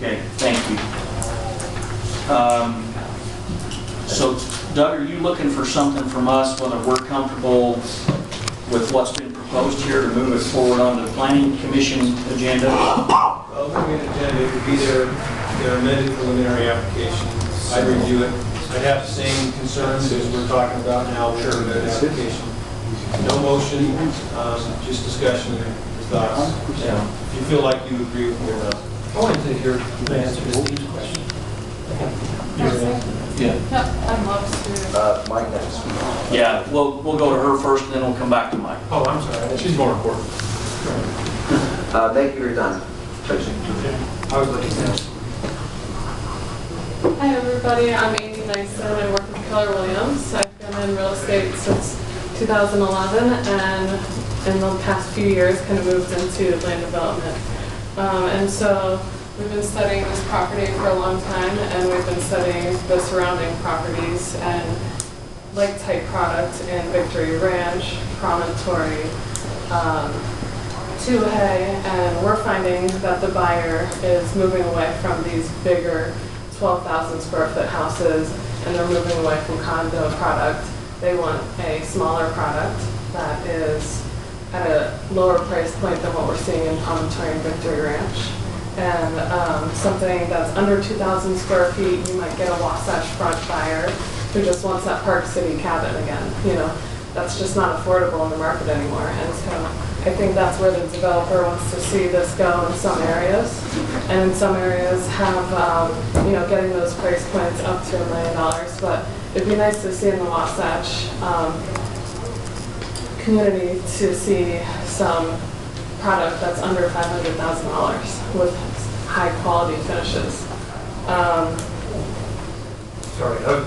Okay, thank you. So Doug, are you looking for something from us, whether we're comfortable with what's been proposed here to move it forward on the Planning Commission agenda? Well, moving agenda would be their amended preliminary application. I'd review it. I'd have the same concerns as we're talking about now with the application. No motion, just discussion and thoughts. Yeah. If you feel like you agree with me or not. I wanted to hear the answer to Steve's question. Yeah. Yep, I'd love to. Mike next. Yeah, we'll go to her first, and then we'll come back to Mike. Oh, I'm sorry. She's more important. Thank you for your time. Tracy. I was looking at Hi everybody, I'm Amy Nyson. I work with Keller Williams. I've been in real estate since 2011 and in the past few years kind of moved into land development. And so we've been studying this property for a long time, and we've been studying the surrounding properties and like-type product in Victory Ranch, Promontory, Toohey, and we're finding that the buyer is moving away from these bigger 12,000 square foot houses, and they're moving away from condo product. They want a smaller product that is at a lower price point than what we're seeing in Promontory and Victory Ranch. And something that's under 2,000 square feet, you might get a Wasatch front buyer who just wants that Park City cabin again. You know, that's just not affordable in the market anymore. And so I think that's where the developer wants to see this go in some areas. And in some areas have, you know, getting those price points up to $1 million. But it'd be nice to see in the Wasatch community to see some product that's under $500,000 with high quality finishes. sorry.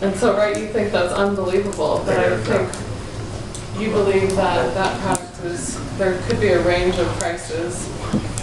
And so, right, you think that's unbelievable, but I think you believe that that product is, there could be a range of prices.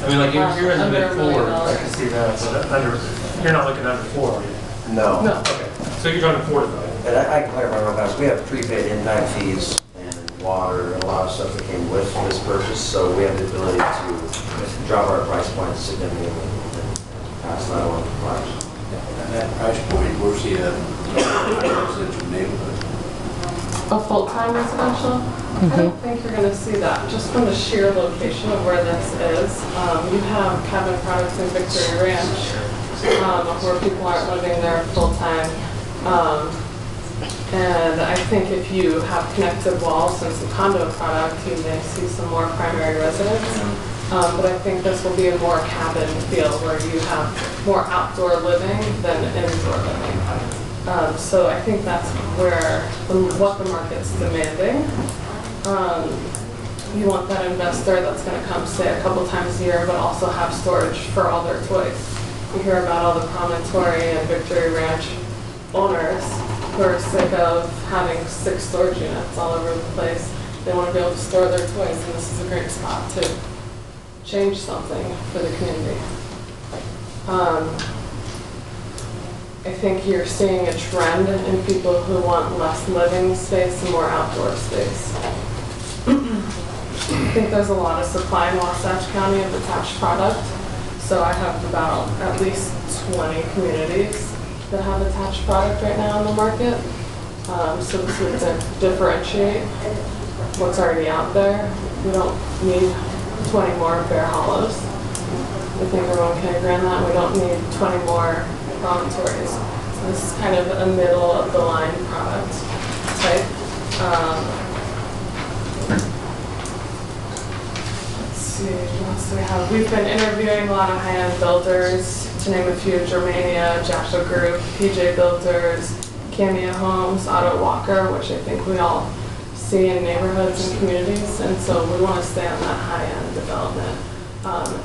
I mean, like you're in the Under mid $1 million. fours. I can see that, but you're not looking under 4, are you? No. No. Okay. So you're trying to afford it though. And I can clarify real fast. We have prepaid impact fees and water and a lot of stuff that came with this purchase, so we have the ability to drop our price points significantly and pass that on to buyers. And that price point, where's the residential neighborhood? A full-time residential? I don't think you're going to see that, just from the sheer location of where this is. You have cabin products in Victory Ranch, where people aren't living there full-time. And I think if you have connected walls and some condo product, you may see some more primary residents. But I think this will be a more cabin feel where you have more outdoor living than indoor living. So I think that's where what the market's demanding. You want that investor that's going to come stay a couple times a year, but also have storage for all their toys. You hear about all the Promontory and Victory Ranch owners who are sick of having 6 storage units all over the place. They want to be able to store their toys, and this is a great spot to change something for the community. I think you're seeing a trend in people who want less living space and more outdoor space. I think there's a lot of supply in Wasatch County of attached product. So I have about at least 20 communities that have attached product right now in the market. So this would differentiate what's already out there. We don't need 20 more bare hollows. I think everyone can agree on that. We don't need 20 more promontories. So this is kind of a middle of the line product type. Let's see, what else do we have? We've been interviewing a lot of high-end builders, to name a few: Germania, Jasper Group, PJ Builders, Cameo Homes, Otto Walker, which I think we all see in neighborhoods and communities, and so we want to stay on that high-end development.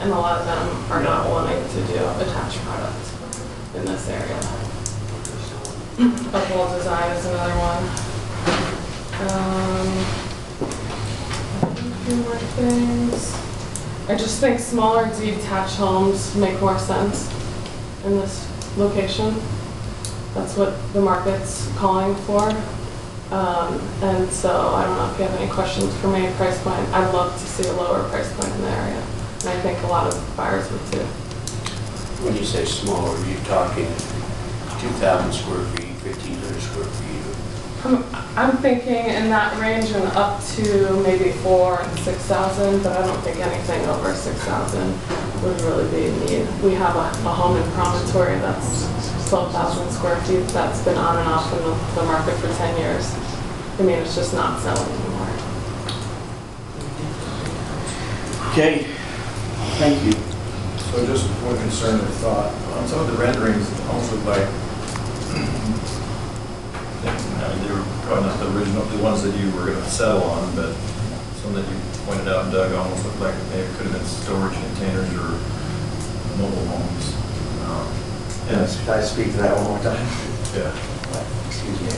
And a lot of them are not wanting to do attached product in this area. Upwall Design is another one. A few more things. I just think smaller detached homes make more sense in this location. That's what the market's calling for. And so I don't know if you have any questions for me. Price point, I'd love to see a lower price point in the area. And I think a lot of buyers would too. When you say small, are you talking 2,000 square feet, 1,500 square feet? I'm thinking in that range and up to maybe 4,000 and 6,000, but I don't think anything over 6,000 would really be in need. We have a home in Promontory that's 12,000 square feet that's been on and off in the market for 10 years. I mean, it's just not selling anymore. Okay, thank you. So just one concern or thought, on some of the renderings, it almost look like, they were probably not the original, the ones that you were going to settle on, but some that you pointed out, Doug, almost looked like maybe it could have been storage containers or mobile homes. Can I speak to that one more time? Yeah. Excuse me.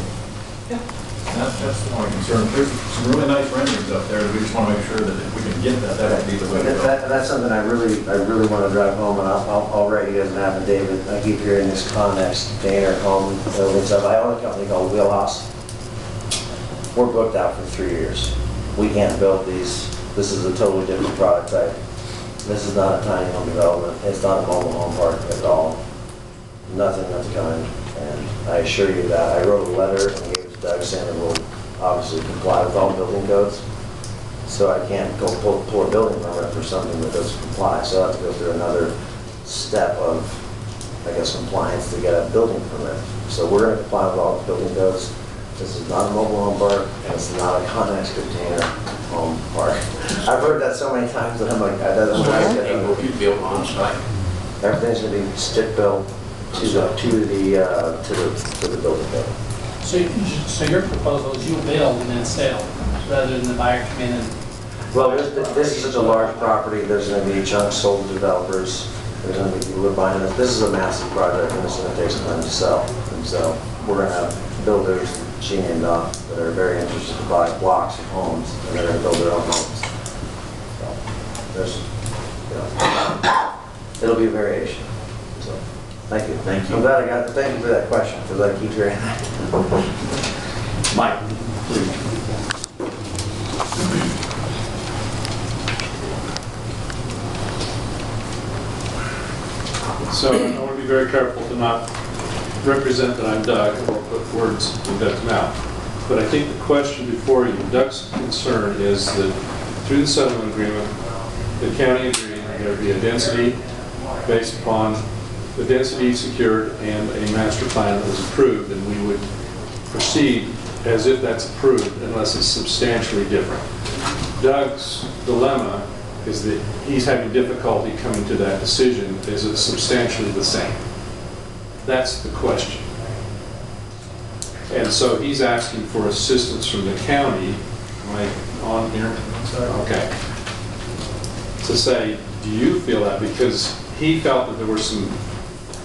That's the only concern. There's some really nice renderings up there. We just want to make sure that if we can get that, that would be the way to go. That's something I really want to drive home, and I'll write you guys an affidavit. I keep hearing this Connex container home building stuff. I own a company called Wheelhouse. We're booked out for 3 years. We can't build these. This is a totally different product type. This is not a tiny home development. It's not a mobile home park at all. Nothing of the kind. And I assure you that. I wrote a letter and gave it to Doug saying it will obviously comply with all building codes. So I can't go pull a building permit for something that doesn't comply. So I have to go through another step of, I guess, compliance to get a building permit. So we're going to comply with all the building codes. This is not a mobile home park, and it's not a Connex container home park. I've heard that so many times that I'm like, that doesn't matter. It will be built on site. Everything's going to be stick built to the building code. So your proposal is you build and then sell, rather than the buyer come in and... Well, this is such a large property, there's going to be chunks sold to developers. There's going to be people who are buying it. This is a massive project, and it's going to take some time to sell. And so we're going to have builders, she named off, that are very interested to buy blocks of homes, and they're going to build their own homes. So there's, it'll be a variation. So thank you. Thank you. I'm glad I got. Thank you for that question, because I keep hearing that. Mike, please. So I want to be very careful to not represent that I'm Doug or put words in Doug's mouth. But I think the question before you, Doug's concern is that through the settlement agreement, the county agreed that there would be a density based upon the density secured and a master plan that was approved, and we would proceed as if that's approved unless it's substantially different. Doug's dilemma is that he's having difficulty coming to that decision. Is it substantially the same? That's the question. And so he's asking for assistance from the county. Am I on here? Okay. To say, do you feel that? Because he felt that there were some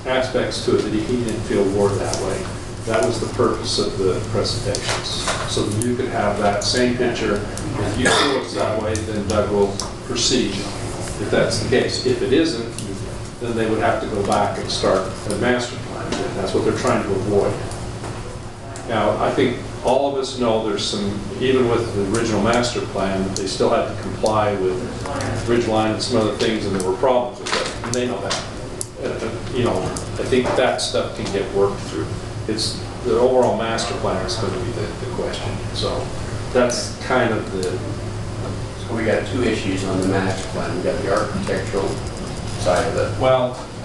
aspects to it that he didn't feel were that way. That was the purpose of the presentations. So that you could have that same picture. If you feel it's that way, then Doug will proceed if that's the case. If it isn't, then they would have to go back and start a master plan. And that's what they're trying to avoid. Now, I think all of us know there's some, even with the original master plan, that they still had to comply with ridgeline and some other things, and there were problems with that. And they know that. I think that stuff can get worked through. It's the overall master plan is going to be the question. So that's kind of the... So we got two issues on the master plan. We got the architectural side of it,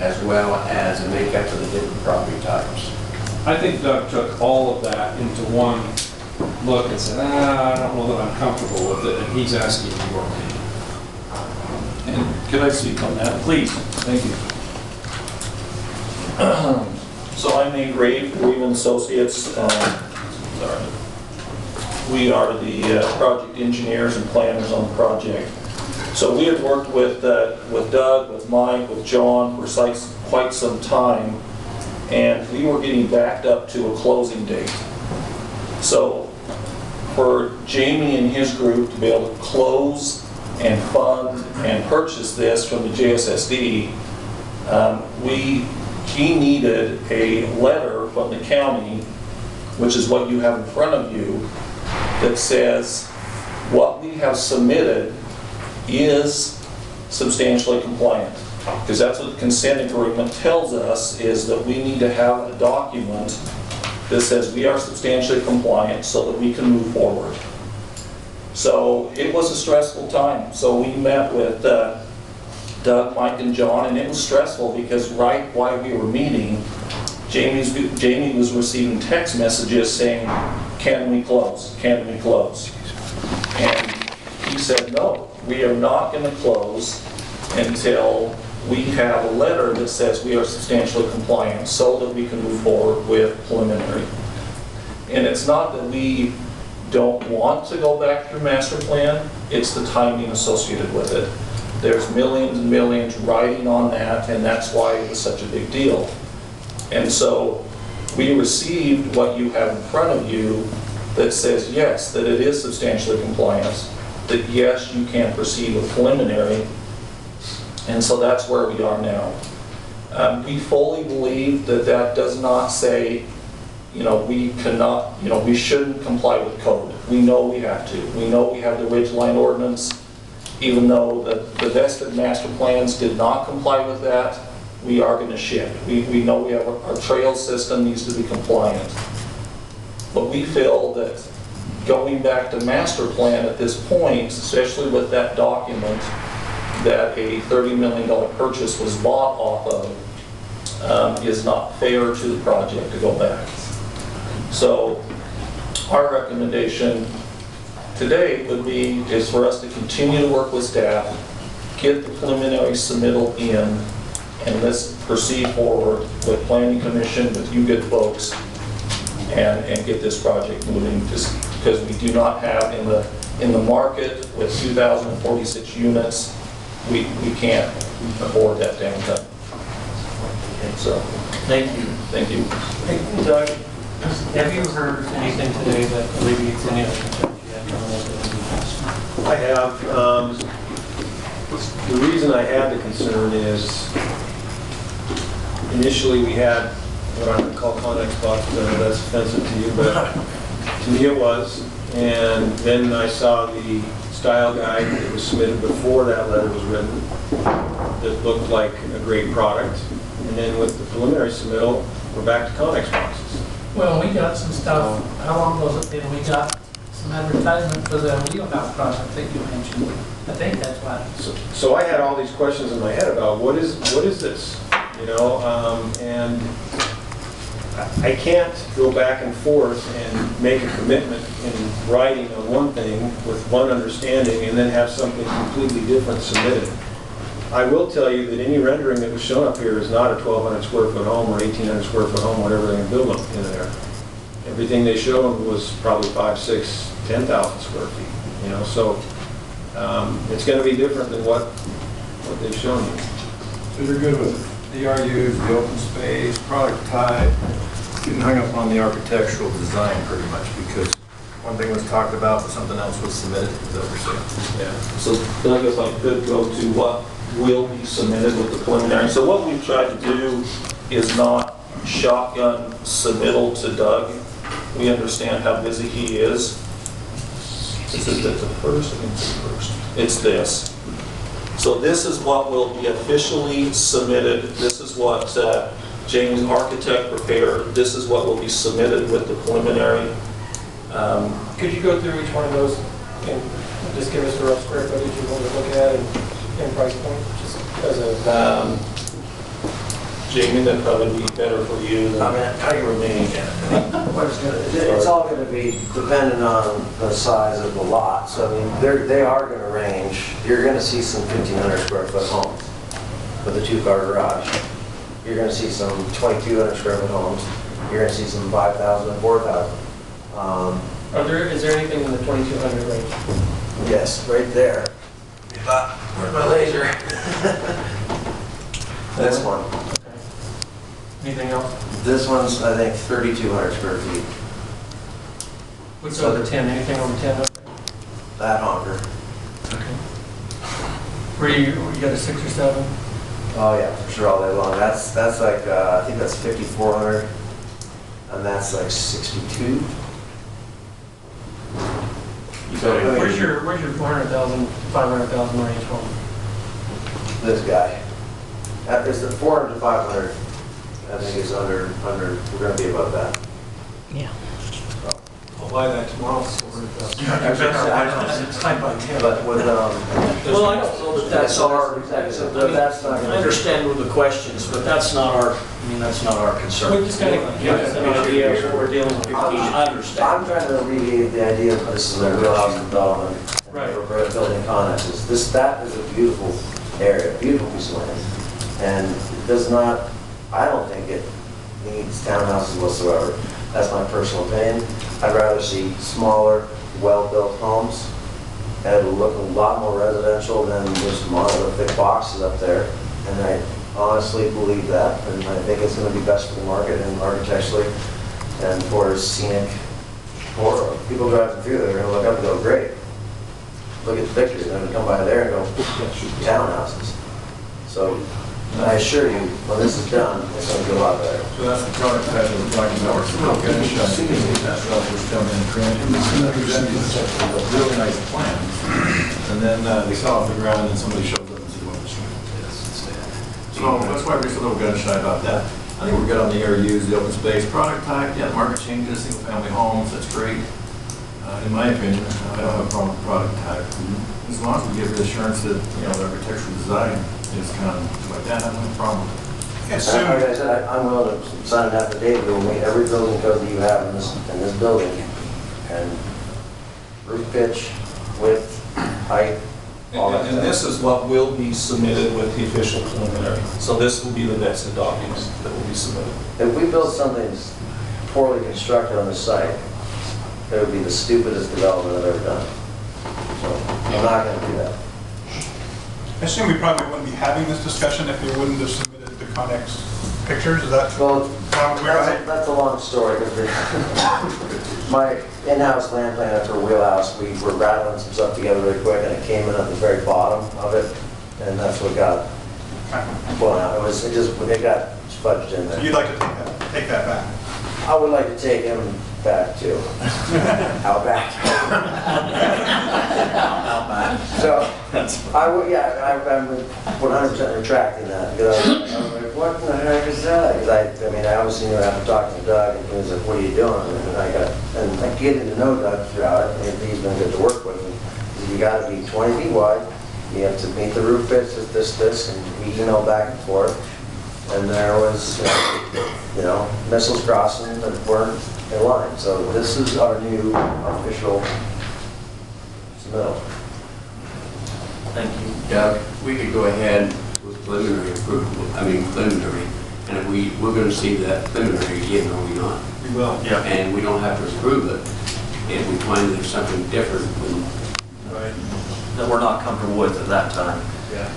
as well as the makeup of the different property types. I think Doug took all of that into one look and said, I don't know that I'm comfortable with it, and he's asking your opinion. And could I speak on that, please? Thank you. So I'm Nate Rave, Weaven Associates. We are the project engineers and planners on the project. So we had worked with Doug, with Mike, with John for quite some time, and we were getting backed up to a closing date. So for Jamie and his group to be able to close and fund and purchase this from the JSSD, he needed a letter from the county, which is what you have in front of you, that says what we have submitted is substantially compliant. Because that's what the consent agreement tells us, is that we need to have a document that says we are substantially compliant so that we can move forward. So it was a stressful time. So we met with Doug, Mike, and John, and it was stressful because right while we were meeting, Jamie was receiving text messages saying, "Can we close? Can we close?" And he said, "No, we are not going to close until we have a letter that says we are substantially compliant so that we can move forward with preliminary." And it's not that we don't want to go back through master plan, it's the timing associated with it. There's millions and millions riding on that, and that's why it was such a big deal. And so we received what you have in front of you that says, yes, that it is substantially compliant, that yes, you can proceed with preliminary. And so that's where we are now. We fully believe that that does not say, we cannot, we shouldn't comply with code. We know we have to. We know we have the ridgeline ordinance. Even though the vested master plans did not comply with that, we are going to shift. We know we have our trail system needs to be compliant. But we feel that going back to master plan at this point, especially with that document that a $30 million purchase was bought off of, is not fair to the project to go back. So our recommendation today would be is for us to continue to work with staff, get the preliminary submittal in, and let's proceed forward with Planning Commission, with you good folks, and get this project moving, just because we do not have in the market with 2,046 units, we can't afford that downtime. So, Thank you. thank you. Hey, Doug, have you heard anything today that alleviates any of the concerns you had going into the I have. The reason I had the concern is initially we had what I'm going to call Connex box. I know that's offensive to you, but to me it was. And then I saw the style guide that was submitted before that letter was written that looked like a great product. And then with the preliminary submittal, we're back to Connex boxes. Well, we got some stuff, how long was it that we got some advertisement for the wheelhouse project that you mentioned? I think that's why. So I had all these questions in my head about what is this, and I can't go back and forth and make a commitment in writing on one thing with one understanding and then have something completely different submitted. I will tell you that any rendering that was shown up here is not a 1,200 square foot home or 1,800 square foot home, whatever they can build them in there. Everything they showed was probably 5, 6, 10,000 square feet. So it's going to be different than what they've shown you. So you're good with the RUs, the open space, product type, getting hung up on the architectural design pretty much, because one thing was talked about, but something else was submitted. Is that what you're saying? Yeah. So Doug, if I could go to what will be submitted with the preliminary. So what we've tried to do is not shotgun submittal to Doug. We understand how busy he is. Is it the first? I think it's the first. It's this. So this is what will be officially submitted. This is what Jamie's architect prepared. This is what will be submitted with the preliminary. Could you go through each one of those and just give us the rough square footage you want to look at and price point, just as a... Jamie, that'd probably be better for you than I remain. It's all going to be dependent on the size of the lot. So I mean, they are going to range. You're going to see some 1,500 square foot homes with a 2-car garage. You're going to see some 2,200 square foot homes. You're going to see some 5,000 and 4,000. Is there anything in the 2,200 range? Yes, right there. Where's my laser? This one. Anything else? This one's, I think, 3,200 square feet. What's over 10? Anything over 10 up there? That honker. Okay. Where you got a 6 or 7? Oh yeah, for sure, all day long. That's like, I think that's 5,400, and that's like 62. Where's your 400,000, 500,000 range home? This guy. It's the 400 to 500, I think is under, we're gonna be above that. I'll buy that tomorrow. But with, Well, I don't know that that's our, that's not I gonna be. understand with the questions, but that's not our, I mean, that's not our concern. We just kind of give us an idea of what we're dealing with. I understand. I'm trying to alleviate the idea that this is a wheelhouse development. Right. We're building connexes. That is a beautiful area, beautiful piece of land. And it does not, I don't think it needs townhouses whatsoever. That's my personal opinion. I'd rather see smaller, well-built homes. And it'll look a lot more residential than just monolithic boxes up there. And I honestly believe that. And I think it's going to be best for the market and architecturally and for scenic. For people driving through there, they're going to look up and go, great. Look at the pictures. They're going to come by there and go, townhouses. So I assure you, when this is done, it's going to be a lot better. So that's the product that we're talking about. We're still going to show you that stuff was done in Korean. Really nice plans. And then they sell off the ground and then somebody shows up and says, well, this is instead. So that's why we're just a little gun shy about that. I think we're good on the ARUs, the open space product type. Yeah, the market changes, single family homes, that's great. In my opinion, I don't have a problem with product type. As long as we give reassurance that, you know, the architectural design is kind of like that, I don't have a problem. Like I said, I'm willing to sign an affidavit that will meet every building code that you have in this building. And roof pitch, width, height, all that And stuff. this is what will be submitted with the official preliminary. So this will be the next documents that will be submitted. If we build something that's poorly constructed on the site, it would be the stupidest development I've ever done. So I'm not going to do that. I assume we probably wouldn't be having this discussion if you wouldn't have submitted the Connex pictures, is that? Well, that's a long story, because my in-house land planner for Wheelhouse, we were rattling some stuff together really quick, and it came in at the very bottom of it, and that's what got blown out. It got fudged in So there. you'd like to take that back? I would like to take him back too. Out back. So, I'm 100% retracting that, because I was like, what in the heck is that? Because I mean, I obviously knew after talking to Doug, and he was like, what are you doing? And I getting to know Doug throughout it, and he's been good to work with. You got to be 20 feet wide, you have to meet the roof pitch, this, and we emailed back and forth. And there was, you know, missiles crossing that weren't in line. So this is our new official submittal. Thank you. Doug, we could go ahead with preliminary approval, preliminary, and if we're going to see that preliminary again, are we not? We will. Yeah. And we don't have to approve it if we find there's something different than. Right. That we're not comfortable with at that time. Yeah.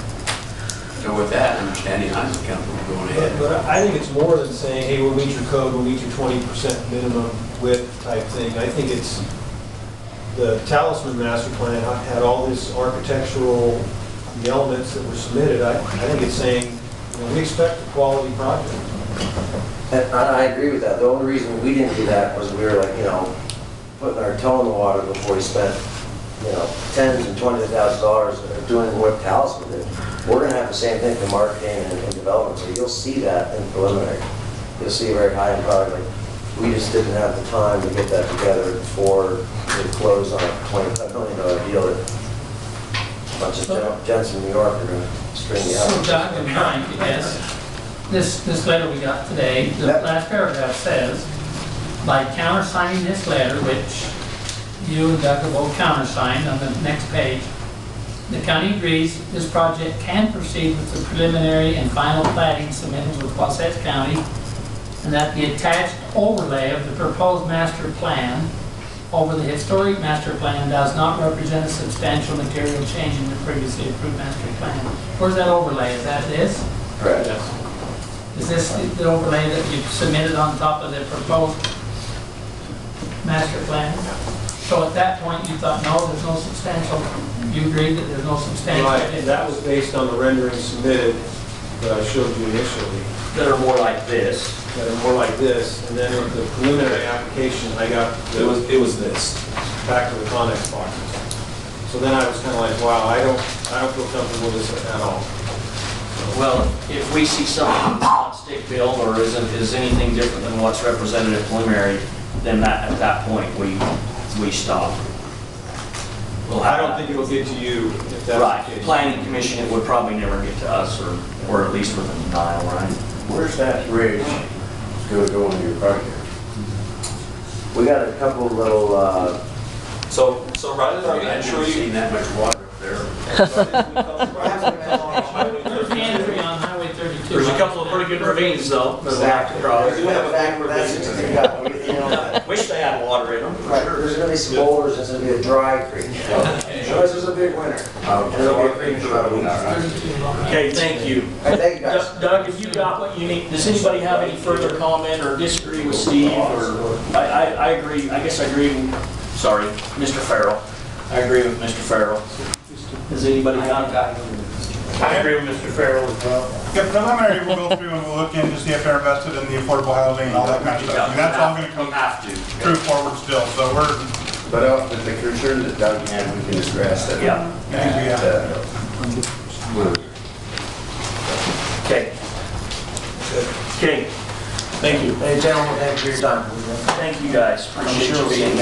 So with that understanding, I'm comfortable going ahead. But I think it's more than saying, hey, we'll meet your code, we'll meet your 20% minimum width type thing. I think it's, the Talisman master plan had all these architectural elements that were submitted. I think it's saying, you know, we expect a quality project. And I agree with that. The only reason we didn't do that was we were like, you know, putting our toe in the water before we spent, you know, tens and $20,000 doing what Talisman did. We're going to have the same thing for marketing and development, so you'll see that in preliminary. You'll see a very high-end product. Like, we just didn't have the time to get that together before we closed on a $25 million deal that a bunch of gents in New York are going to string you out. So Doug and Mike, I guess, this letter we got today, the Yep. last paragraph says, by countersigning this letter, which you and Doug have both countersigned on the next page, the county agrees this project can proceed with the preliminary and final plating submitted with Wasatch County, and that the attached overlay of the proposed master plan over the historic master plan does not represent a substantial material change in the previously approved master plan. Where's that overlay? Is that this? Correct. Is this the overlay that you submitted on top of the proposed master plan? So at that point, you thought, no, there's no substantial, you agreed that there's no substantial. Right, and that was based on the rendering submitted that I showed you initially, That are more like this. that are more like this. And then with the preliminary application, I got, It was this. back to the Connex boxes. So then I was kind of like, wow, I don't feel comfortable with this at all. So Well, if we see something that's not stick-built or is anything different than what's represented at preliminary, then at that point, we stop. We'll I have don't that. think it'll get to you if that's Right, the case. planning commission, it would probably never get to us, or at least with a denial, right? Where's that bridge going to go on your project? We got a couple little, So rather than I've never entry, seen that much water up there. There's Henry on Highway 32. There's a couple of pretty good ravines, though. that we'll have to cross. We do have a big that's ravine. what you got. You know, Wish they had water in them, for right, sure. there's gonna be some boulders, there's gonna be a dry creek. Otherwise, there's a big winter. And there'll be a creek for about a week. Okay, thank you. Hey, thank you guys. Doug, if you got what you need, does anybody have any further comment or disagree with Steve? Or I agree, I guess I agree, sorry, Mr. Farrell. I agree with Mr. Farrell. Has anybody got it? I agree with Mr. Farrell as well. Yeah, preliminary, we'll go through and we'll look in to see if they're invested in the affordable housing and all that kind of stuff. And that's all gonna come true forward still, so we're, But the concern that Doug had, we can address that. Yeah. I think we have. Okay. Okay, thank you. Hey, gentlemen, thank you for your time. Thank you, guys. Appreciate you being here.